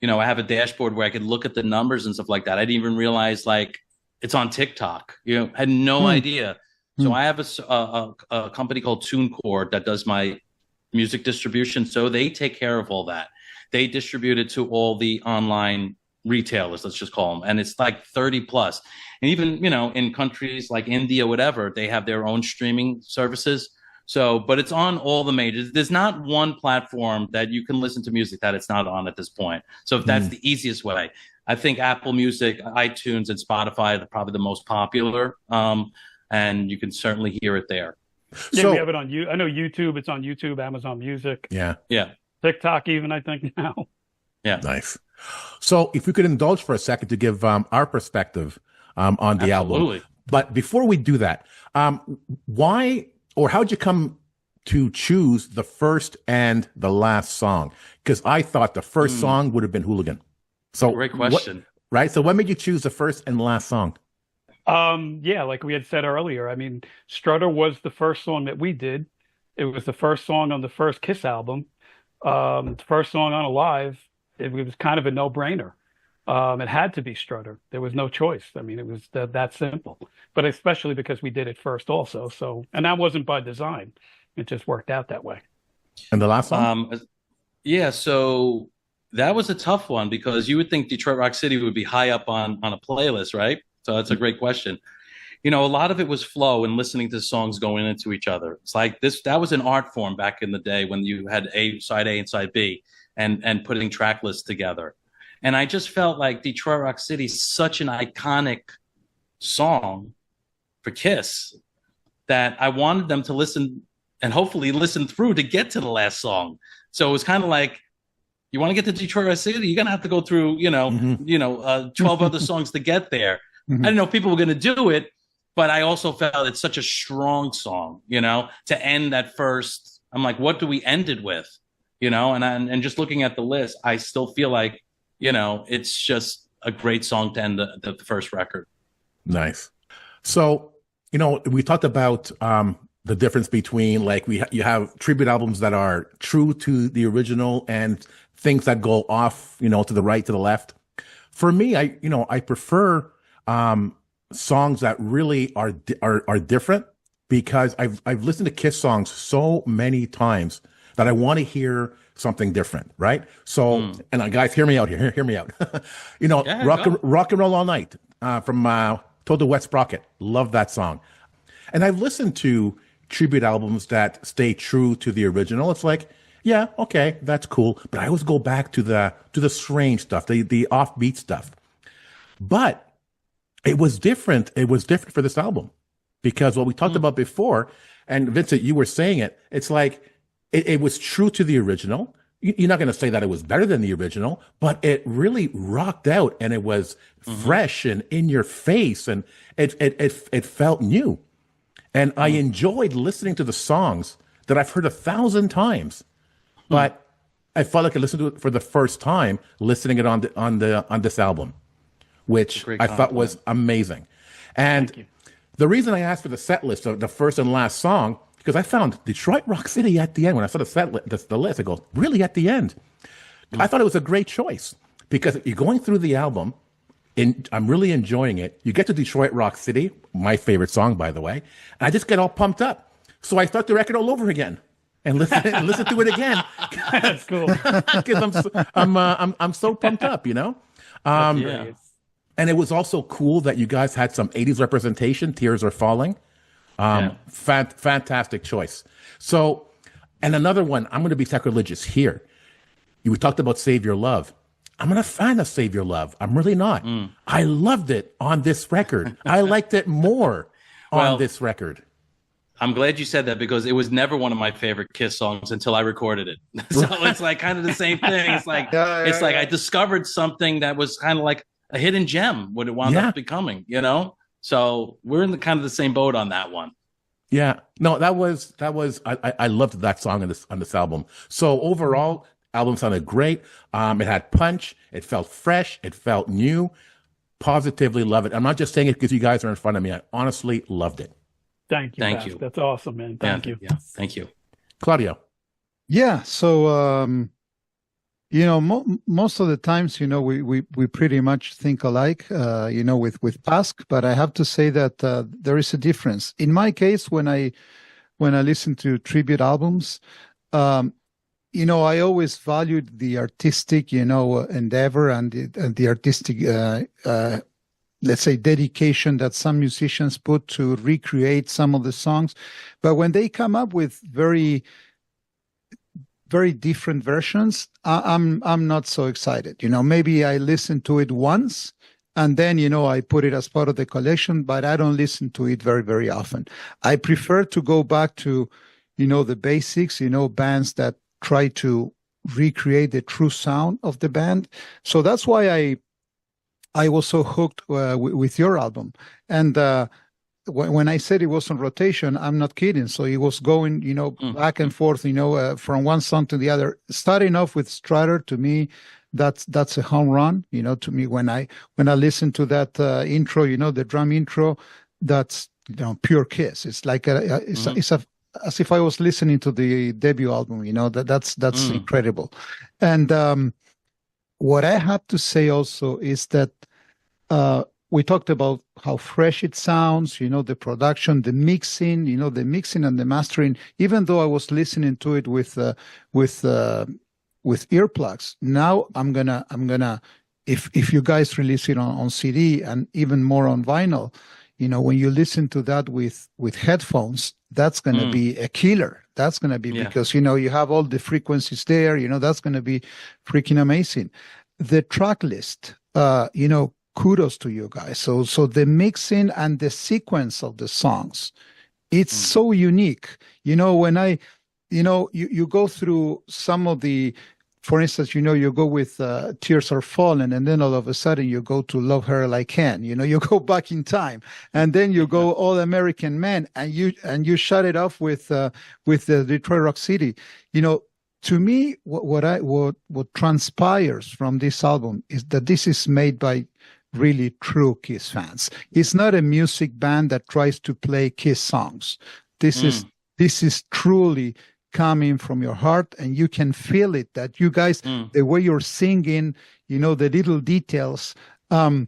I have a dashboard where I could look at the numbers and stuff like that. I didn't even realize like it's on TikTok. Had no idea. So I have a company called TuneCore that does my music distribution. So they take care of all that. They distribute it to all the online retailers, let's just call them. And it's like 30 plus. And even, in countries like India, whatever, they have their own streaming services. So, but it's on all the majors. There's not one platform that you can listen to music that it's not on at this point. So if that's the easiest way, I think Apple Music, iTunes, and Spotify are probably the most popular. And you can certainly hear it there. Yeah, So, we have it on I know YouTube. It's on YouTube, Amazon Music, yeah, TikTok, even I think now. Yeah, nice. So if we could indulge for a second to give our perspective on the album. But before we do that, why or how'd you come to choose the first and the last song? Because I thought the first song would have been Hooligan. So great question. Right? So what made you choose the first and last song? Like we had said earlier, I mean, Strutter was the first song that we did. It was the first song on the first Kiss album. The first song on Alive. It was kind of a no-brainer. It had to be Strutter. There was no choice. I mean, it was that simple. But especially because we did it first also. So, and that wasn't by design. It just worked out that way. And the last song? So that was a tough one because you would think Detroit Rock City would be high up on a playlist, right? So that's a great question. A lot of it was flow and listening to songs going into each other. It's like that was an art form back in the day when you had side A and side B and putting track lists together. And I just felt like Detroit Rock City is such an iconic song for Kiss that I wanted them to listen and hopefully listen through to get to the last song. So it was kind of like, you want to get to Detroit Rock City, you're going to have to go through, 12 other songs to get there. I didn't know if people were going to do it, but I also felt it's such a strong song, to end that first. I'm like, what do we end it with? And just looking at the list, I still feel like, it's just a great song to end the first record. Nice. So, we talked about the difference between you have tribute albums that are true to the original and things that go off, to the right, to the left. For me, I prefer songs that really are different because I've listened to Kiss songs so many times that I want to hear something different, right? So, and guys, hear me out here. Hear me out. Rock and Roll All Night from Total Wet Sprocket. Love that song. And I've listened to tribute albums that stay true to the original. It's like, yeah, okay, that's cool. But I always go back to the strange stuff, the offbeat stuff. But it was different. It was different for this album because what we talked about before, and Vincent, you were saying it, it's like it was true to the original. You're not going to say that it was better than the original, but it really rocked out and it was fresh and in your face and it felt new. And I enjoyed listening to the songs that I've heard 1,000 times, but I felt like I listened to it for the first time, listening it on this album, which I thought was amazing. And the reason I asked for the set list of the first and last song, because I found Detroit Rock City at the end. When I saw the list, I go, really at the end? I thought it was a great choice because you're going through the album, and I'm really enjoying it. You get to Detroit Rock City, my favorite song, by the way, and I just get all pumped up. So I start the record all over again and listen to it again. That's cool. Because I'm so pumped up, And it was also cool that you guys had some 80s representation. Tears Are Falling. Fantastic choice. So, and another one, I'm going to be sacrilegious here. You talked about Save Your Love. I'm not a fan of Save Your Love. I'm really not. I loved it on this record. I liked it more on this record. I'm glad you said that because it was never one of my favorite Kiss songs until I recorded it. So it's like kind of the same thing. It's like I discovered something that was kind of like a hidden gem what it wound up becoming, So we're in kind of the same boat on that one. Yeah, no, that was I loved that song on this album. So overall, album sounded great. It had punch. It felt fresh. It felt new. Positively love it. I'm not just saying it because you guys are in front of me. I honestly loved it. Thank you, Thank Pasq. you. That's awesome, man. Thank you. Yeah. Thank you. Claudio. Yeah. So, most of the times, we pretty much think alike, with Pasq, but I have to say that there is a difference. In my case, when I listen to tribute albums, I always valued the artistic, endeavor and the artistic, let's say, dedication that some musicians put to recreate some of the songs. But when they come up with very, very different versions, I'm not so excited. Maybe I listen to it once and then, I put it as part of the collection, but I don't listen to it very, very often. I prefer to go back to, the basics, bands that try to recreate the true sound of the band. So that's why I was so hooked with your album. And when I said it was on rotation, I'm not kidding. So it was going, back and forth, from one song to the other. Starting off with Strutter, to me, that's a home run. To me, when I listen to that intro, the drum intro, that's pure Kiss. It's like it's as if I was listening to the debut album. That's incredible. And what I have to say also is that we talked about how fresh it sounds, the production, the mixing, the mixing and the mastering. Even though I was listening to it with earplugs, now I'm gonna if you guys release it on CD and even more on vinyl, when you listen to that with headphones, that's gonna be a killer. That's gonna be because you have all the frequencies there. That's gonna be freaking amazing. The track list, kudos to you guys. So the mixing and the sequence of the songs, it's so unique. When you go through some of the, for instance, you go with Tears Are Falling, and then all of a sudden you go to Love Her Like Can. You go back in time, and then you go All American Man, and you shut it off with the Detroit Rock City. To me, what transpires from this album is that this is made by really true Kiss fans. It's not a music band that tries to play Kiss songs. This is truly coming from your heart, and you can feel it, that you guys, the way you're singing, the little details. And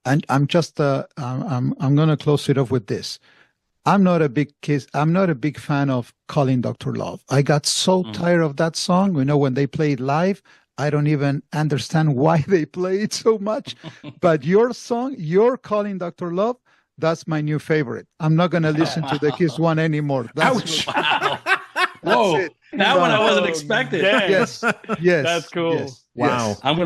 I'm just I'm going to close it off with this. I'm not a big fan of Calling Dr. Love. I got so tired of that song. When they play it live, I don't even understand why they play it so much. But your song, you're Calling Dr. Love, that's my new favorite. I'm not going to listen to the Kiss one anymore. Ouch. Wow. Whoa. That one I wasn't expecting. Yes. That's cool. Yes. Wow. Yes. I'm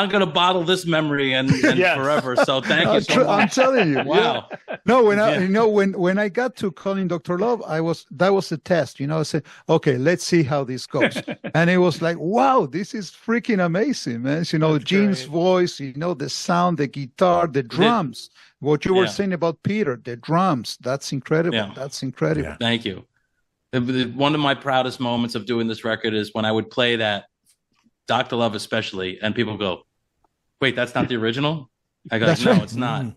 gonna bottle this memory and forever. So thank you so much. I'm telling you. Wow. Yeah. No, when I got to Calling Dr. Love, that was a test. I said, okay, let's see how this goes. And it was like, wow, this is freaking amazing, man. Gene's voice, the sound, the guitar, the drums. What you were saying about Peter, the drums, that's incredible. Yeah. That's incredible. Yeah. Thank you. One of my proudest moments of doing this record is when I would play that, Dr. Love especially, and people go, wait, that's not the original? I go, no, it's not.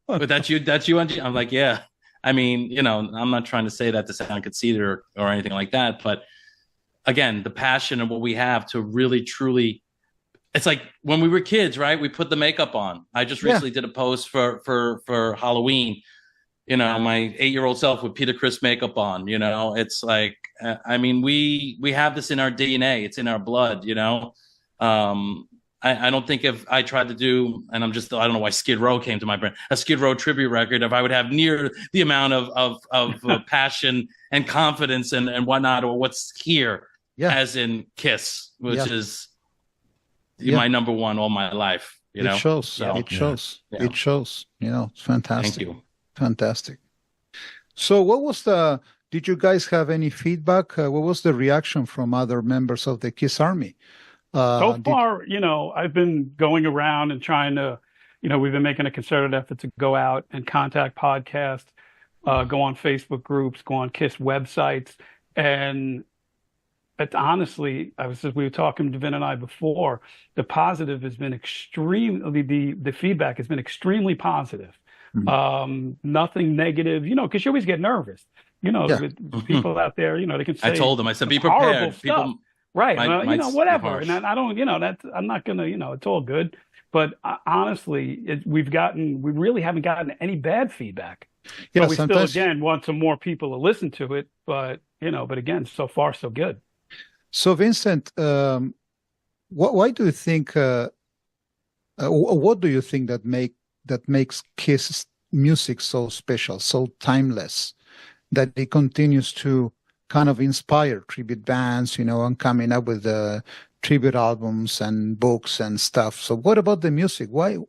But that's you. I'm like, yeah. I mean, I'm not trying to say that to sound conceited or anything like that. But again, the passion and what we have to really, truly, it's like when we were kids, right? We put the makeup on. I just recently did a post for Halloween. My 8-year-old self with Peter Criss makeup on. It's like, I mean, we have this in our DNA. It's in our blood. I don't think if I tried to do, and I don't know why Skid Row came to my brain, a Skid Row tribute record, if I would have near the amount of passion and confidence and whatnot, or what's here, as in Kiss, which is my number one all my life. It shows. So, it shows. Yeah. It shows. It's fantastic. Thank you. Fantastic. So did you guys have any feedback? What was the reaction from other members of the Kiss Army? So far, I've been going around and trying to, we've been making a concerted effort to go out and contact podcasts, go on Facebook groups, go on Kiss websites. And honestly, we were talking to Vin and I before, the positive has been the feedback has been extremely positive. Nothing negative, because you always get nervous, with people out there, they can say I told them, I said, be horrible prepared. stuff. People Right. might be Whatever. harsh. And I don't, I'm not going to, it's all good. But honestly, we really haven't gotten any bad feedback. Yeah, But we still, sometimes. again, want some more people to listen to it. But, but again, so far, so good. So, Vincent, why do you think? What do you think that makes Kiss music so special, so timeless, that it continues to kind of inspire tribute bands, and coming up with tribute albums and books and stuff. So, what about the music? Why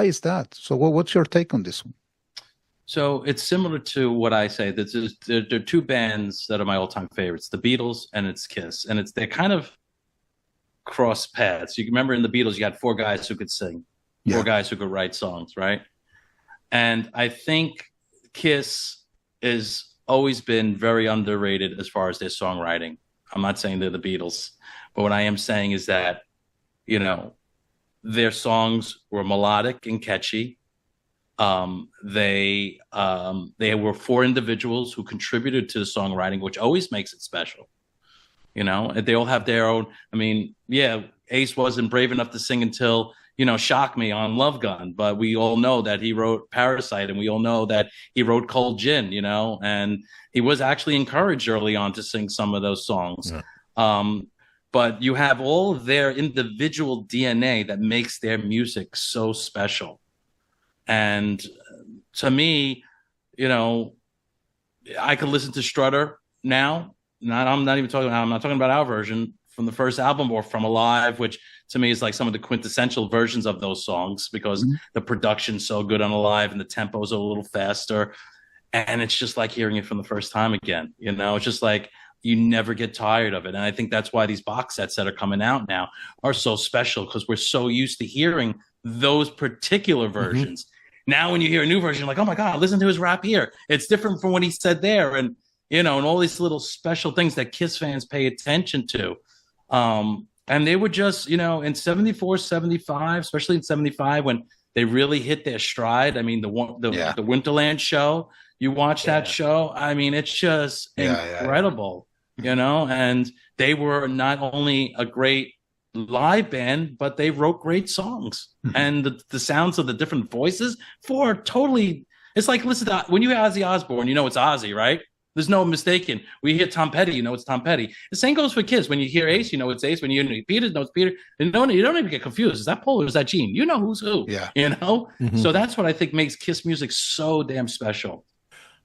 is that? So, what's your take on this one? So it's similar to what I say. There are two bands that are my all-time favorites: the Beatles and it's Kiss, and they're kind of cross paths. You remember in the Beatles, you had four guys who could sing, four guys who could write songs, right? And I think Kiss has always been very underrated as far as their songwriting. I'm not saying they're the Beatles, but what I am saying is that, their songs were melodic and catchy. They were four individuals who contributed to the songwriting, which always makes it special. They all have their own. I mean, Ace wasn't brave enough to sing until, Shock Me on Love Gun, but we all know that he wrote Parasite, and we all know that he wrote Cold Gin, and he was actually encouraged early on to sing some of those songs. Yeah. But you have all of their individual DNA that makes their music so special. And to me, I could listen to Strutter now. I'm not talking about our version from the first album or from Alive, which to me is like some of the quintessential versions of those songs, because the production's so good on Alive and the tempos are a little faster. And it's just like hearing it from the first time again. It's just like you never get tired of it. And I think that's why these box sets that are coming out now are so special, because we're so used to hearing those particular versions. Now, when you hear a new version, you're like, oh my God, listen to his rap here. It's different from what he said there. And, and all these little special things that Kiss fans pay attention to. And they were just, in 74, 75, especially in 75, when they really hit their stride. I mean, the Winterland show, you watch that show. I mean, it's just incredible, and they were not only a great live band, but they wrote great songs. And the sounds of the different voices it's like, listen to, when you hear Ozzy Osbourne, it's Ozzy, right? There's no mistaking. We hear Tom Petty, it's Tom Petty. The same goes for Kiss. When you hear Ace, it's Ace. When you hear Peter, it's Peter. You don't even get confused. Is that Paul or is that Gene? You know who's who. Yeah. So that's what I think makes Kiss music so damn special.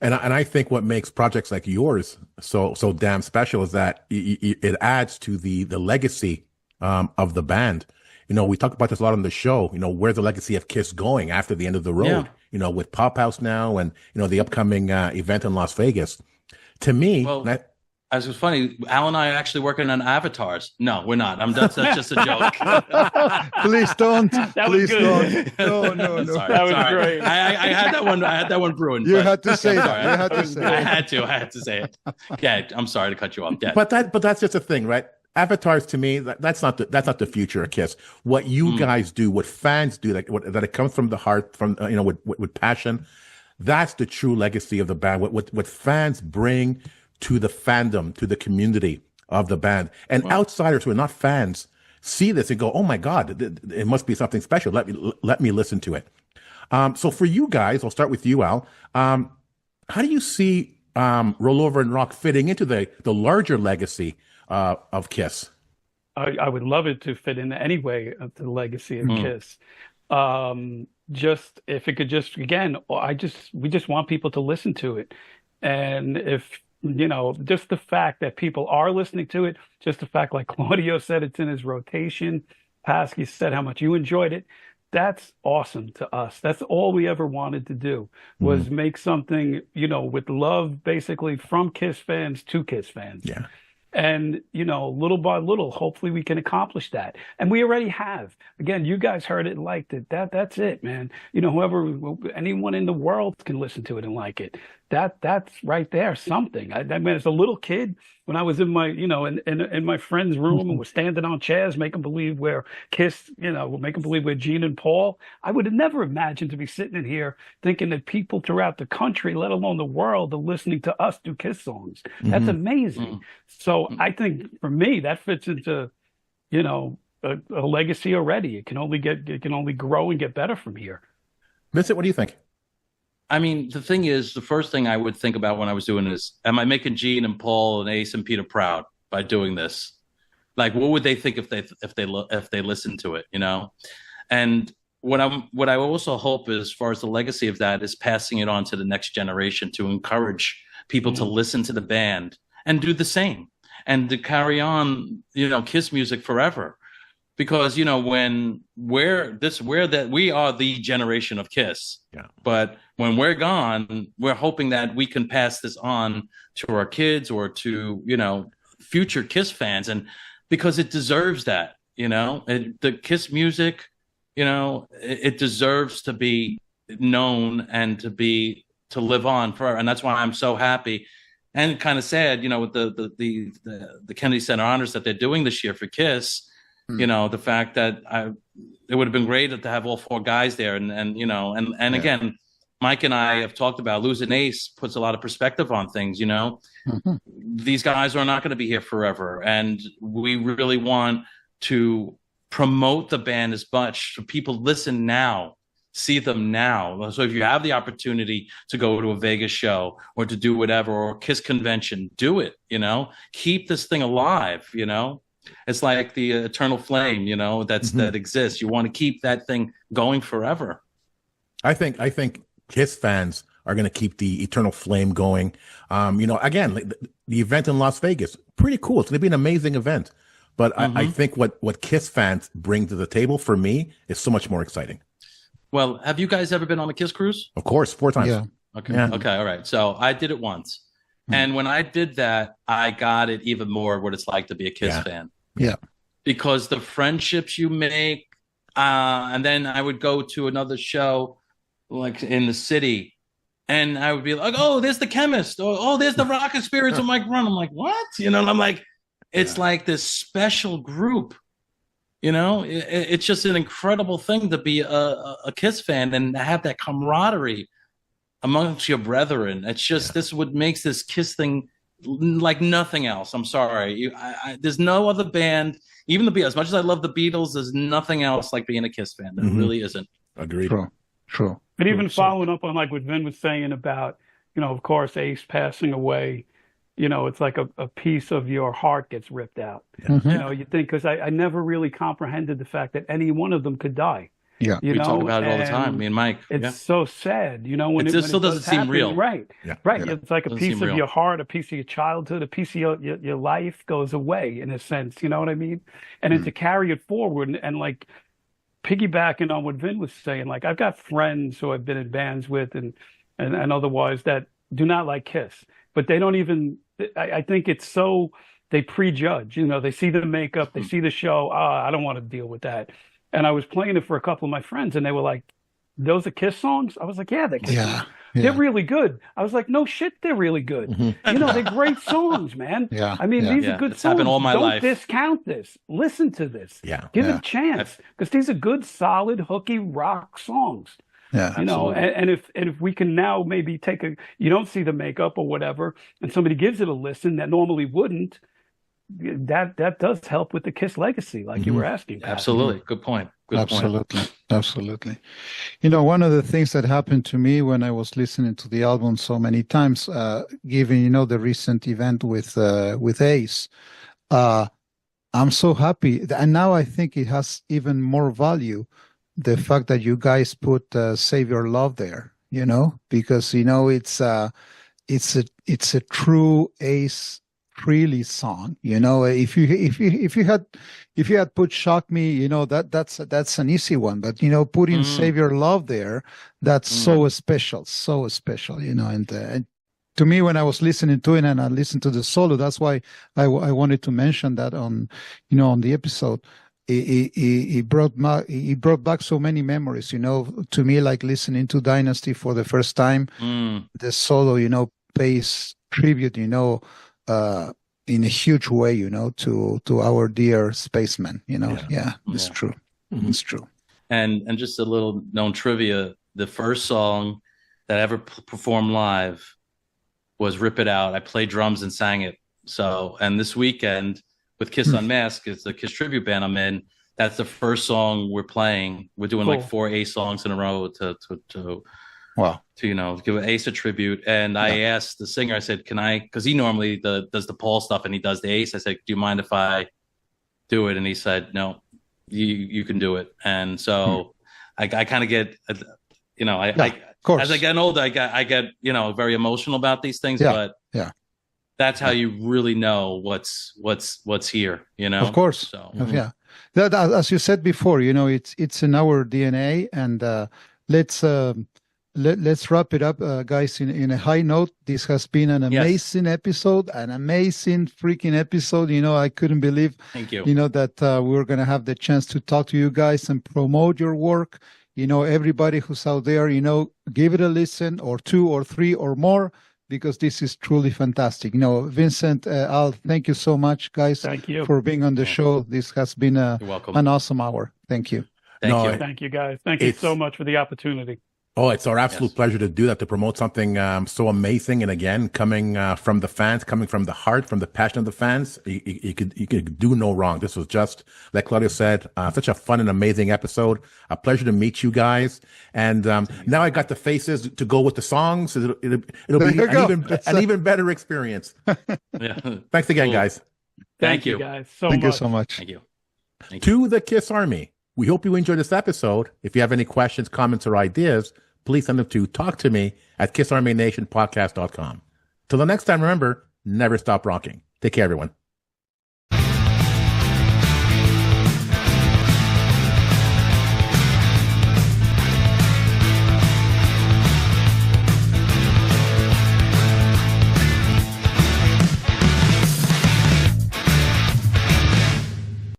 And I think what makes projects like yours so damn special is that it adds to the legacy of the band. We talk about this a lot on the show. Where's the legacy of Kiss going after the end of the road? With Pop House now and the upcoming event in Las Vegas. To me, as it was funny, Al and I are actually working on avatars. No, we're not. That's just a joke. Please don't. Please don't. No. Sorry, that was great. I had that one. I had that one brewing. You had to say that. You had to say it. I had to say it. Yeah, I'm sorry to cut you off. Yeah. But that's just a thing, right? Avatars to me, that's not the future of Kiss. What you guys do, what fans do, that it comes from the heart, from with passion. That's the true legacy of the band. What fans bring to the fandom, to the community of the band, and outsiders who are not fans see this and go, "Oh my God, it must be something special. Let me listen to it." So for you guys, I'll start with you, Al. How do you see Roll Over and Rock fitting into the larger legacy of Kiss? I would love it to fit in any way of the legacy of Kiss. Just if it could just, again, we just want people to listen to it. And if, just the fact that people are listening to it, just the fact, like Claudio said, it's in his rotation. Pasq, you said how much you enjoyed it. That's awesome to us. That's all we ever wanted to do, was make something, with love, basically from Kiss fans to Kiss fans. Yeah. And, little by little, hopefully we can accomplish that. And we already have. Again, you guys heard it and liked it. That's it, man. Anyone in the world can listen to it and like it. that's right there something. I mean, as a little kid, when I was in my, in my friend's room and we're standing on chairs, making believe we're Kiss, we're making believe we're Gene and Paul, I would have never imagined to be sitting in here thinking that people throughout the country, let alone the world, are listening to us do Kiss songs. That's amazing. So I think for me, that fits into, a legacy already. It can only grow and get better from here. Vincent, what do you think? I mean, the thing is, the first thing I would think about when I was doing this, am I making Gene and Paul and Ace and Peter proud by doing this? Like, what would they think if they listened to it, And what I also hope, as far as the legacy of that, is passing it on to the next generation to encourage people to listen to the band and do the same and to carry on, Kiss music forever. Because when we are the generation of Kiss, but when we're gone, we're hoping that we can pass this on to our kids or to future Kiss fans, and because it deserves that, the Kiss music, it deserves to be known and to live on forever, and that's why I'm so happy and kind of sad, with the Kennedy Center Honors that they're doing this year for Kiss. The fact that it would have been great to have all four guys there. And again, Mike and I have talked about losing Ace puts a lot of perspective on things, These guys are not going to be here forever. And we really want to promote the band as much so people listen now, see them now. So if you have the opportunity to go to a Vegas show or to do whatever, or a Kiss convention, do it, keep this thing alive, It's like the eternal flame, that exists. You want to keep that thing going forever. I think Kiss fans are going to keep the eternal flame going. Again, the event in Las Vegas, pretty cool. It's going to be an amazing event. But I think what Kiss fans bring to the table for me is so much more exciting. Well, have you guys ever been on a Kiss cruise? Of course, 4 times. Yeah. Okay. Yeah. Okay. All right. So I did it once. And when I did that, I got it even more what it's like to be a Kiss fan. Yeah. Because the friendships you make, and then I would go to another show like in the city, and I would be like, oh, there's the Chemist, or oh, there's the Rock Experience with Mike Run. I'm like, what? And I'm like, it's like this special group. It's just an incredible thing to be a Kiss fan and have that camaraderie amongst your brethren. It's just this what makes this Kiss thing like nothing else. I'm sorry. There's no other band, even the Beatles. As much as I love the Beatles, there's nothing else like being a Kiss fan. There really isn't. Agreed. True. But even following up on like what Vin was saying about, of course, Ace passing away, it's like a piece of your heart gets ripped out. You think, because I never really comprehended the fact that any one of them could die. Yeah, we talk about it all the time. Me and Mike. It's so sad, when it still doesn't seem real. Right, yeah. right. Yeah. It's like a piece of your heart, a piece of your childhood, a piece of your life goes away in a sense. You know what I mean? And then to carry it forward and like piggybacking on what Vin was saying, like I've got friends who I've been in bands with and otherwise that do not like Kiss, but they don't even. I think it's so they prejudge. They see the makeup, they see the show. I don't want to deal with that. And I was playing it for a couple of my friends, and they were like, "Those are Kiss songs?" I was like, "Yeah, they're Kiss songs. They're really good." I was like, "No shit, they're really good. They're great songs, man. Yeah, I mean, these are good it's songs. happened all my Don't life. discount this. Listen to this. Yeah. Give it a chance because these are good, solid, hooky rock songs." Yeah, and if we can now maybe you don't see the makeup or whatever, and somebody gives it a listen that normally wouldn't, that does help with the Kiss legacy, like you were asking. Pat. Absolutely. Good point. Absolutely. One of the things that happened to me when I was listening to the album so many times, given, the recent event with Ace, I'm so happy. And now I think it has even more value, the fact that you guys put Save Your Love there, because, it's a true Ace Frehley song. If you had put Shock Me, that's an easy one. But putting Save Your Love there, that's so special, and to me, when I was listening to it and I listened to the solo, that's why I wanted to mention that on the episode. it brought back so many memories, to me, like listening to Dynasty for the first time. The solo, pays tribute, in a huge way, to our dear spacemen, it's true. It's true. And just a little known trivia, the first song that I ever performed live was Rip It Out. I played drums and sang it. So, and this weekend with Kiss Unmasked, it's the Kiss tribute band I'm in. That's the first song we're playing. We're doing like 4 Ace songs in a row to give an Ace a tribute. And I asked the singer, I said, can I, because he normally does the Paul stuff and he does the Ace. I said, do you mind if I do it? And he said, no, you can do it. And so I kind of get, of course. As I get older, I get very emotional about these things, but that's how you really know what's here, Of course. So that, as you said before, it's in our DNA, and let's wrap it up, guys, in a high note. This has been an amazing episode, an amazing freaking episode. I couldn't believe, thank you, that we were going to have the chance to talk to you guys and promote your work. Everybody who's out there, give it a listen, or 2 or 3 or more, because this is truly fantastic. Vincent, Al, thank you so much, guys. Thank you for being on the show. This has been an awesome hour. Thank you. Thank you, guys. Thank you so much for the opportunity. Oh, it's our absolute pleasure to do that, to promote something so amazing. And again, coming from the fans, coming from the heart, from the passion of the fans, you could do no wrong. This was just, like Claudio said, such a fun and amazing episode. A pleasure to meet you guys. And now I got the faces to go with the songs. It'll be an even better experience. Thanks again, guys. Thank you guys Thank you so much. Thank you. To the Kiss Army, we hope you enjoyed this episode. If you have any questions, comments, or ideas, please send them to talktome@kissarmynationpodcast.com. Till the next time, remember, never stop rocking. Take care, everyone.